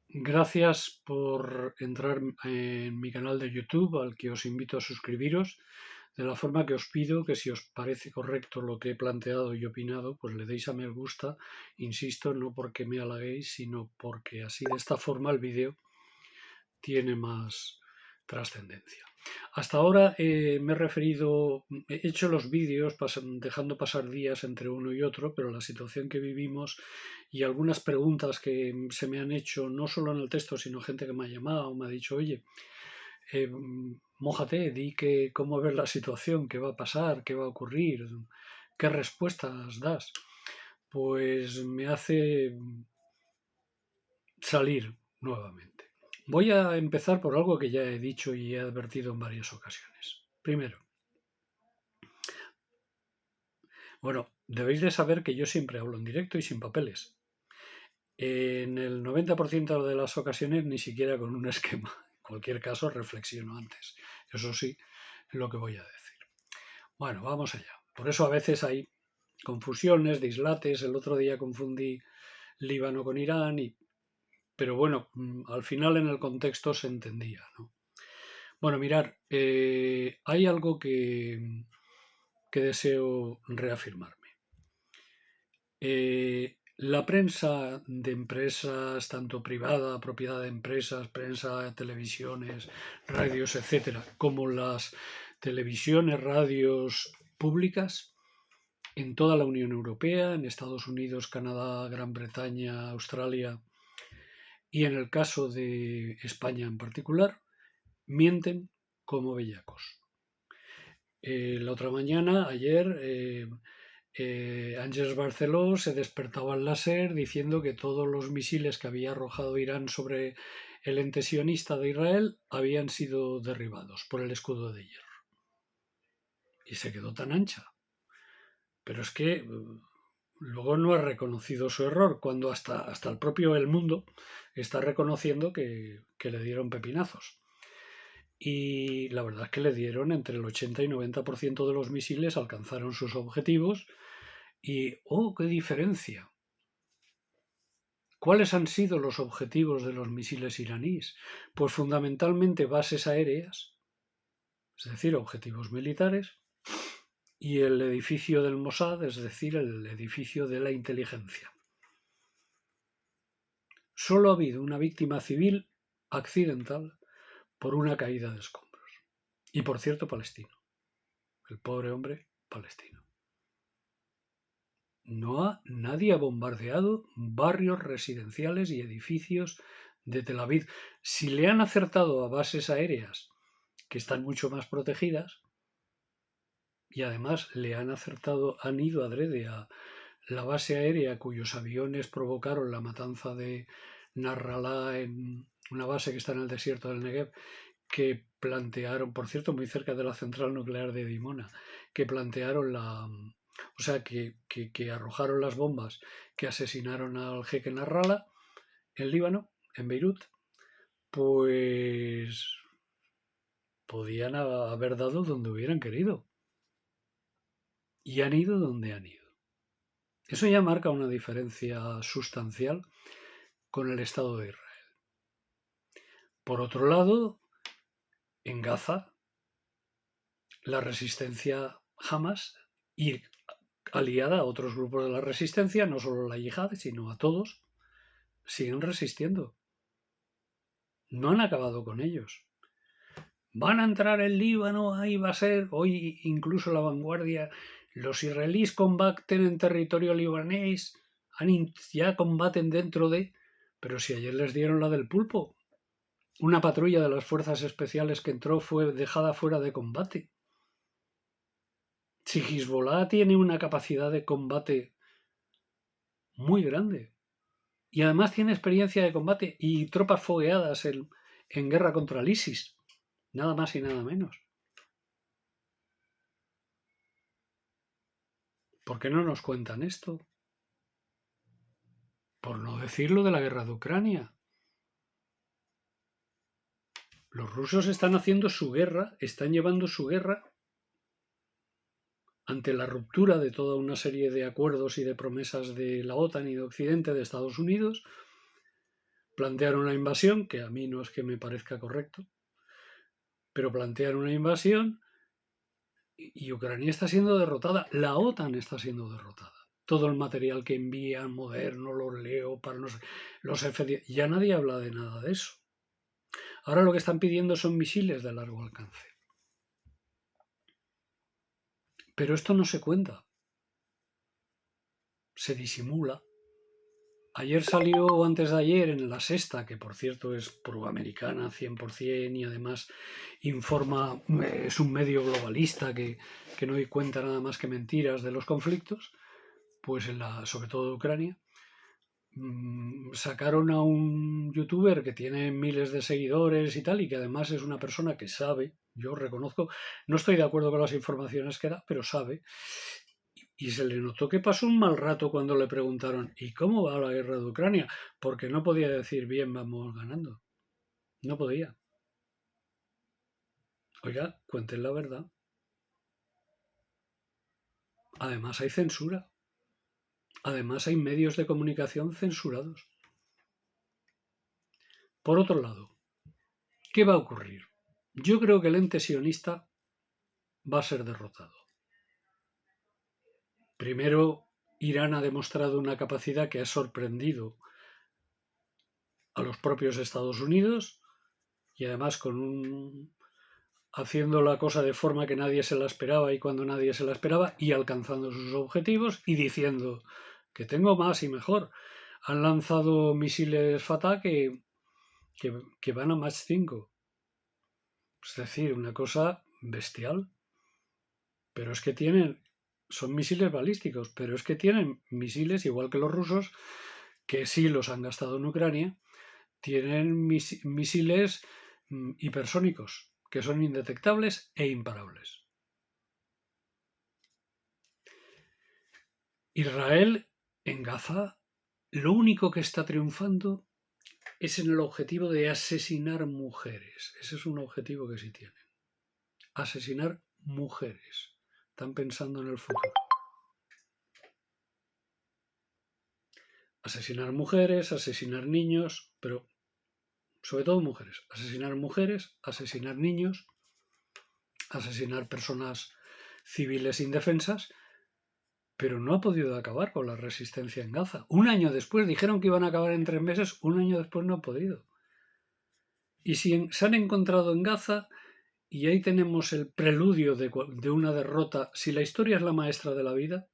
Gracias por entrar en mi canal de YouTube, al que os invito a suscribiros, de la forma que os pido que si os parece correcto lo que he planteado y opinado, pues le deis a me gusta, insisto, no porque me halaguéis, sino porque así de esta forma el vídeo tiene más trascendencia. Hasta ahora me he referido, he hecho los vídeos dejando pasar días entre uno y otro, pero la situación que vivimos y algunas preguntas que se me han hecho, no solo en el texto, sino gente que me ha llamado, me ha dicho, oye, eh, mójate, di que cómo ves la situación, qué va a pasar, qué va a ocurrir, qué respuestas das. Pues me hace salir nuevamente. Voy a empezar por algo que ya he dicho y he advertido en varias ocasiones. Primero, bueno, debéis de saber que yo siempre hablo en directo y sin papeles. En el 90% de las ocasiones ni siquiera con un esquema. En cualquier caso, reflexiono antes. Eso sí, lo que voy a decir. Bueno, vamos allá. Por eso a veces hay confusiones, dislates. El otro día confundí Líbano con Irán, pero bueno, al final en el contexto se entendía, ¿no? Bueno, mirar, hay algo que deseo reafirmarme. La prensa de empresas, tanto privada, propiedad de empresas, prensa, televisiones, radios, etcétera, como las televisiones, radios públicas en toda la Unión Europea, en Estados Unidos, Canadá, Gran Bretaña, Australia y en el caso de España en particular, mienten como bellacos. La otra mañana, ayer, Ángels Barceló se despertaba al láser diciendo que todos los misiles que había arrojado Irán sobre el ente sionista de Israel habían sido derribados por el escudo de hierro. Y se quedó tan ancha. Pero es que luego no ha reconocido su error, cuando hasta el propio El Mundo está reconociendo que le dieron pepinazos. Y la verdad es que le dieron entre el 80 y 90% de los misiles, alcanzaron sus objetivos. Y, ¡oh, qué diferencia! ¿Cuáles han sido los objetivos de los misiles iraníes? Pues fundamentalmente bases aéreas, es decir, objetivos militares, y el edificio del Mossad, es decir, el edificio de la inteligencia. Solo ha habido una víctima civil accidental por una caída de escombros. Y por cierto, palestino. El pobre hombre palestino. Nadie ha bombardeado barrios residenciales y edificios de Tel Aviv. Si le han acertado a bases aéreas que están mucho más protegidas, y además le han acertado, han ido adrede a la base aérea cuyos aviones provocaron la matanza de Nasrallah, en una base que está en el desierto del Negev, que plantearon, por cierto, muy cerca de la central nuclear de Dimona, que plantearon o sea, que arrojaron las bombas que asesinaron al jeque Nasrallah en Líbano, en Beirut, pues podían haber dado donde hubieran querido. Y han ido donde han ido. Eso ya marca una diferencia sustancial con el Estado de Israel. Por otro lado, en Gaza, la resistencia Hamas y aliada a otros grupos de la resistencia, no solo la yihad, sino a todos, siguen resistiendo. No han acabado con ellos. Van a entrar en Líbano, ahí va a ser, hoy incluso La Vanguardia, los israelíes combaten en territorio libanés, ya combaten dentro de... Pero si ayer les dieron la del pulpo, una patrulla de las fuerzas especiales que entró fue dejada fuera de combate. Si Hezbollah tiene una capacidad de combate muy grande y además tiene experiencia de combate y tropas fogueadas en guerra contra el ISIS, nada más y nada menos. ¿Por qué no nos cuentan esto? Por no decirlo de la guerra de Ucrania. Los rusos están haciendo su guerra, están llevando su guerra ante la ruptura de toda una serie de acuerdos y de promesas de la OTAN y de Occidente, de Estados Unidos, plantearon una invasión, que a mí no es que me parezca correcto, pero plantearon una invasión y Ucrania está siendo derrotada. La OTAN está siendo derrotada. Todo el material que envían, moderno, los Leopard, no sé, los F-10, ya nadie habla de nada de eso. Ahora lo que están pidiendo son misiles de largo alcance. Pero esto no se cuenta. Se disimula. Ayer salió, o antes de ayer, en La Sexta, que por cierto es proamericana 100% y además informa, es un medio globalista que no cuenta nada más que mentiras de los conflictos, pues sobre todo de Ucrania, sacaron a un youtuber que tiene miles de seguidores y tal, y que además es una persona que sabe, yo reconozco, no estoy de acuerdo con las informaciones que da, pero sabe, y se le notó que pasó un mal rato cuando le preguntaron ¿y cómo va la guerra de Ucrania? Porque no podía decir bien, vamos ganando. No podía. Oiga, cuenten la verdad. Además hay censura. Además hay medios de comunicación censurados. Por otro lado, ¿qué va a ocurrir? Yo creo que el ente sionista va a ser derrotado. Primero, Irán ha demostrado una capacidad que ha sorprendido a los propios Estados Unidos y además haciendo la cosa de forma que nadie se la esperaba y cuando nadie se la esperaba y alcanzando sus objetivos y diciendo que tengo más y mejor. Han lanzado misiles Fatah que van a Mach 5. Es decir, una cosa bestial. Pero es que son misiles balísticos, pero es que tienen misiles, igual que los rusos, que sí los han gastado en Ucrania, tienen misiles hipersónicos, que son indetectables e imparables. Israel, en Gaza, lo único que está triunfando es en el objetivo de asesinar mujeres. Ese es un objetivo que sí tienen. Asesinar mujeres. Están pensando en el futuro. Asesinar mujeres, asesinar niños, pero sobre todo mujeres. Asesinar mujeres, asesinar niños, asesinar personas civiles indefensas, pero no ha podido acabar con la resistencia en Gaza. Un año después, dijeron que iban a acabar en 3 meses, un año después no ha podido. Y si se han encontrado en Gaza, y ahí tenemos el preludio de una derrota, si la historia es la maestra de la vida,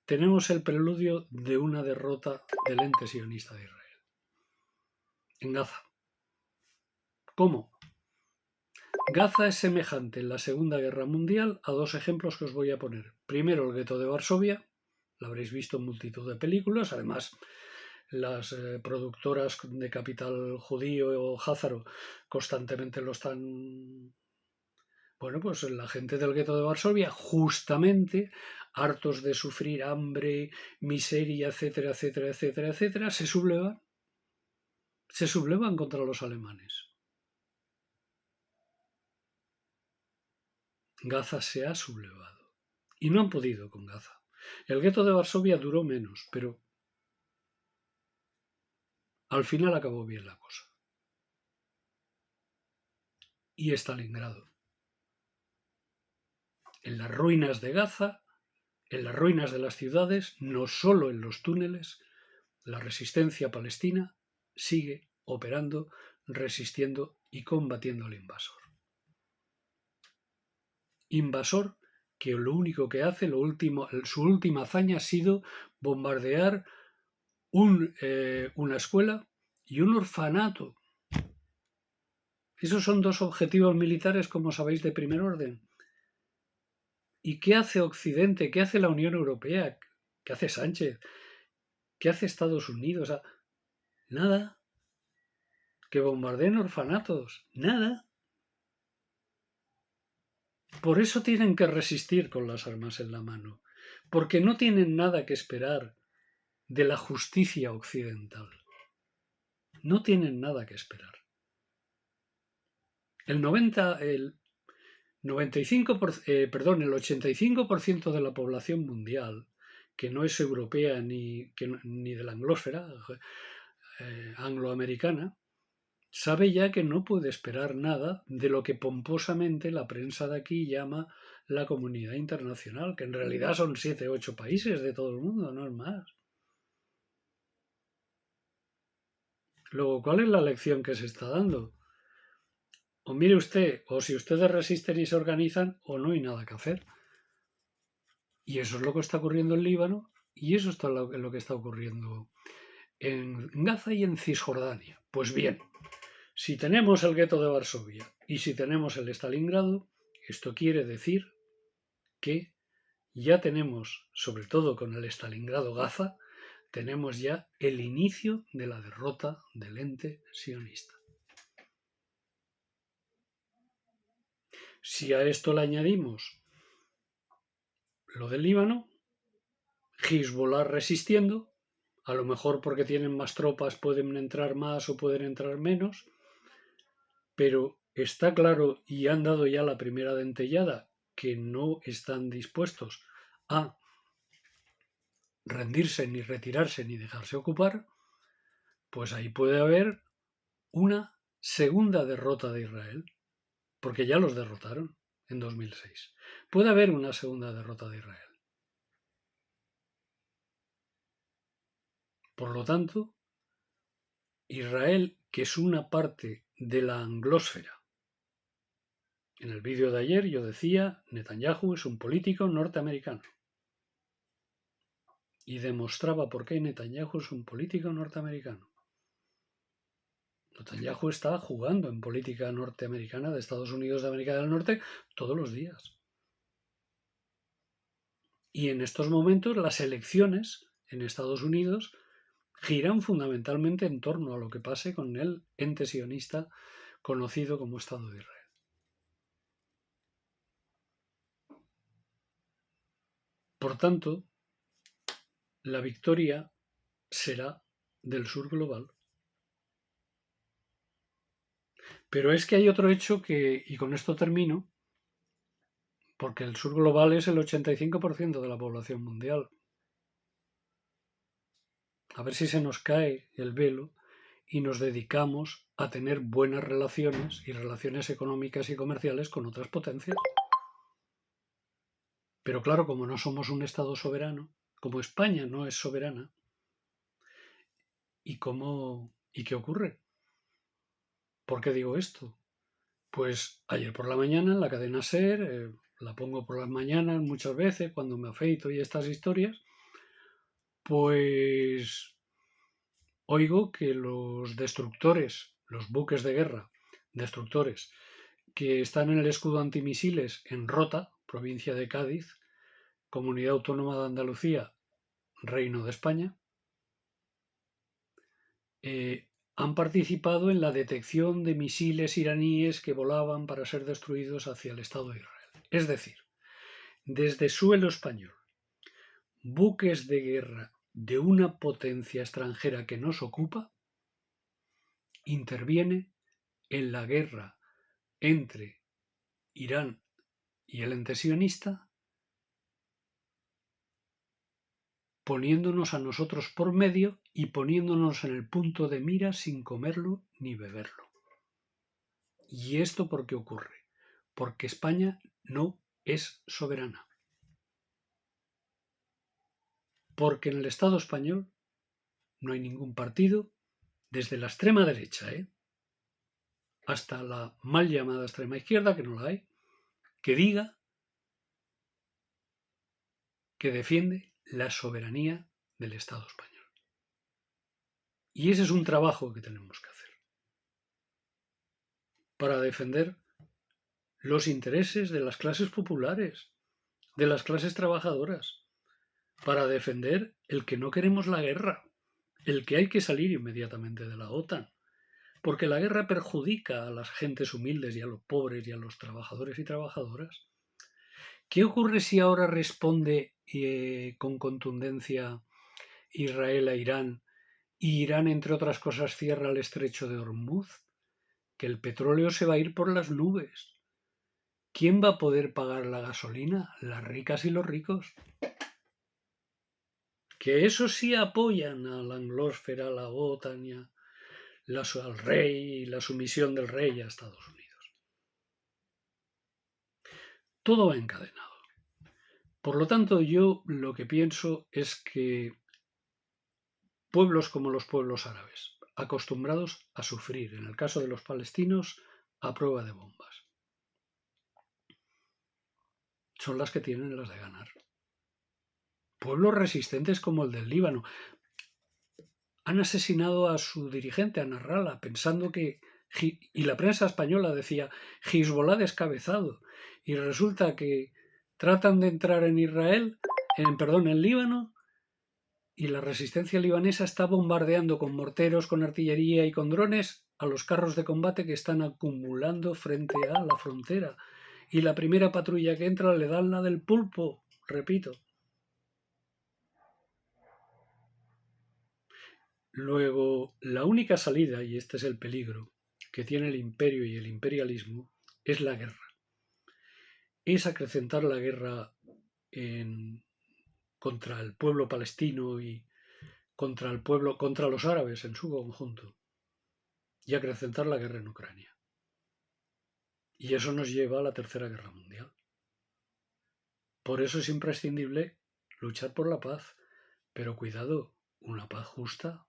tenemos el preludio de una derrota del ente sionista de Israel. En Gaza. ¿Cómo? Gaza es semejante en la Segunda Guerra Mundial a dos ejemplos que os voy a poner. Primero, el gueto de Varsovia, lo habréis visto en multitud de películas, además las productoras de capital judío o házaro constantemente lo están... Bueno, pues la gente del gueto de Varsovia, justamente, hartos de sufrir hambre, miseria, etcétera, etcétera, etcétera, etcétera, se sublevan contra los alemanes. Gaza se ha sublevado. Y no han podido con Gaza. El gueto de Varsovia duró menos, pero al final acabó bien la cosa. Y Stalingrado. En las ruinas de Gaza, en las ruinas de las ciudades, no solo en los túneles, la resistencia palestina sigue operando, resistiendo y combatiendo al invasor. Invasor que lo único que hace, su última hazaña ha sido bombardear una escuela y un orfanato. Esos son dos objetivos militares, como sabéis, de primer orden. ¿Y qué hace Occidente? ¿Qué hace la Unión Europea? ¿Qué hace Sánchez? ¿Qué hace Estados Unidos? Nada. Que bombardeen orfanatos. Nada. Por eso tienen que resistir con las armas en la mano. Porque no tienen nada que esperar de la justicia occidental. No tienen nada que esperar. El 85% de la población mundial que no es europea ni de la anglósfera, angloamericana, sabe ya que no puede esperar nada de lo que pomposamente la prensa de aquí llama la comunidad internacional, que en realidad son 7 o 8 países de todo el mundo, no es más. Luego, ¿cuál es la lección que se está dando? O mire usted, o si ustedes resisten y se organizan, o no hay nada que hacer. Y eso es lo que está ocurriendo en Líbano, y eso es lo que está ocurriendo en Gaza y en Cisjordania. Pues bien, si tenemos el gueto de Varsovia y si tenemos el Stalingrado, esto quiere decir que ya tenemos, sobre todo con el Stalingrado Gaza, tenemos ya el inicio de la derrota del ente sionista. Si a esto le añadimos lo del Líbano, Hezbollah resistiendo, a lo mejor porque tienen más tropas pueden entrar más o pueden entrar menos, pero está claro y han dado ya la primera dentellada que no están dispuestos a rendirse, ni retirarse, ni dejarse ocupar, pues ahí puede haber una segunda derrota de Israel, porque ya los derrotaron en 2006. Puede haber una segunda derrota de Israel. Por lo tanto, Israel, que es una parte de la anglósfera, en el vídeo de ayer yo decía, Netanyahu es un político norteamericano. Y demostraba por qué Netanyahu es un político norteamericano. Netanyahu está jugando en política norteamericana de Estados Unidos de América del Norte todos los días. Y en estos momentos las elecciones en Estados Unidos giran fundamentalmente en torno a lo que pase con el ente sionista conocido como Estado de Israel. Por tanto, la victoria será del sur global. Pero es que hay otro hecho que, y con esto termino, porque el sur global es el 85% de la población mundial. A ver si se nos cae el velo y nos dedicamos a tener buenas relaciones y relaciones económicas y comerciales con otras potencias. Pero claro, como no somos un Estado soberano, como España no es soberana, ¿y qué ocurre? ¿Por qué digo esto? Pues ayer por la mañana en la cadena SER, la pongo por las mañanas muchas veces cuando me afeito y estas historias, pues oigo que los destructores, los buques de guerra destructores que están en el escudo antimisiles en Rota, provincia de Cádiz, Comunidad Autónoma de Andalucía, Reino de España, han participado en la detección de misiles iraníes que volaban para ser destruidos hacia el Estado de Israel. Es decir, desde suelo español, buques de guerra de una potencia extranjera que nos ocupa, interviene en la guerra entre Irán y el ente sionista, poniéndonos a nosotros por medio y poniéndonos en el punto de mira sin comerlo ni beberlo. ¿Y esto por qué ocurre? Porque España no es soberana. Porque en el Estado español no hay ningún partido, desde la extrema derecha, hasta la mal llamada extrema izquierda, que no la hay, que diga que defiende la soberanía del Estado español. Y ese es un trabajo que tenemos que hacer para defender los intereses de las clases populares, de las clases trabajadoras, para defender el que no queremos la guerra, el que hay que salir inmediatamente de la OTAN, porque la guerra perjudica a las gentes humildes y a los pobres y a los trabajadores y trabajadoras. ¿Qué ocurre si ahora responde con contundencia Israel a Irán y Irán, entre otras cosas, cierra el estrecho de Hormuz? Que el petróleo se va a ir por las nubes. ¿Quién va a poder pagar la gasolina? Las ricas y los ricos. que eso sí apoyan a la anglósfera, a la OTAN y al rey y la sumisión del rey a Estados Unidos. Todo va encadenado. Por lo tanto, yo lo que pienso es que pueblos como los pueblos árabes, acostumbrados a sufrir, en el caso de los palestinos, a prueba de bombas, son las que tienen las de ganar. Pueblos resistentes como el del Líbano han asesinado a su dirigente, a Nasrallah, pensando que... Y la prensa española decía Hezbollah descabezado. Y resulta que tratan de entrar en Israel, en Líbano, y la resistencia libanesa está bombardeando con morteros, con artillería y con drones a los carros de combate que están acumulando frente a la frontera. Y la primera patrulla que entra le dan la del pulpo, repito. Luego, la única salida, y este es el peligro, que tiene el imperio y el imperialismo, es la guerra. Es acrecentar la guerra contra el pueblo palestino y contra los árabes en su conjunto, y acrecentar la guerra en Ucrania. Y eso nos lleva a la Tercera Guerra Mundial. Por eso es imprescindible luchar por la paz, pero cuidado, una paz justa,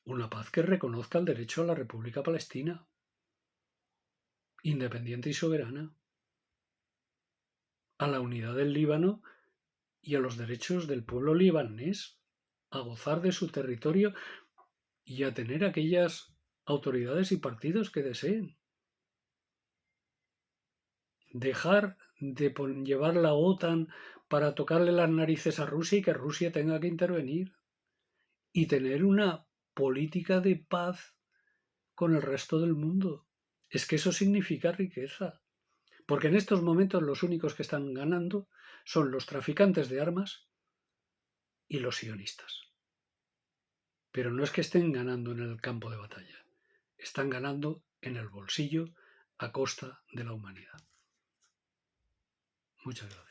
una paz que reconozca el derecho a la República Palestina, independiente y soberana, a la unidad del Líbano y a los derechos del pueblo libanés a gozar de su territorio y a tener aquellas autoridades y partidos que deseen. Dejar de llevar la OTAN para tocarle las narices a Rusia y que Rusia tenga que intervenir. Y tener una política de paz con el resto del mundo. Es que eso significa riqueza. Porque en estos momentos los únicos que están ganando son los traficantes de armas y los sionistas. Pero no es que estén ganando en el campo de batalla. Están ganando en el bolsillo a costa de la humanidad. Muchas gracias.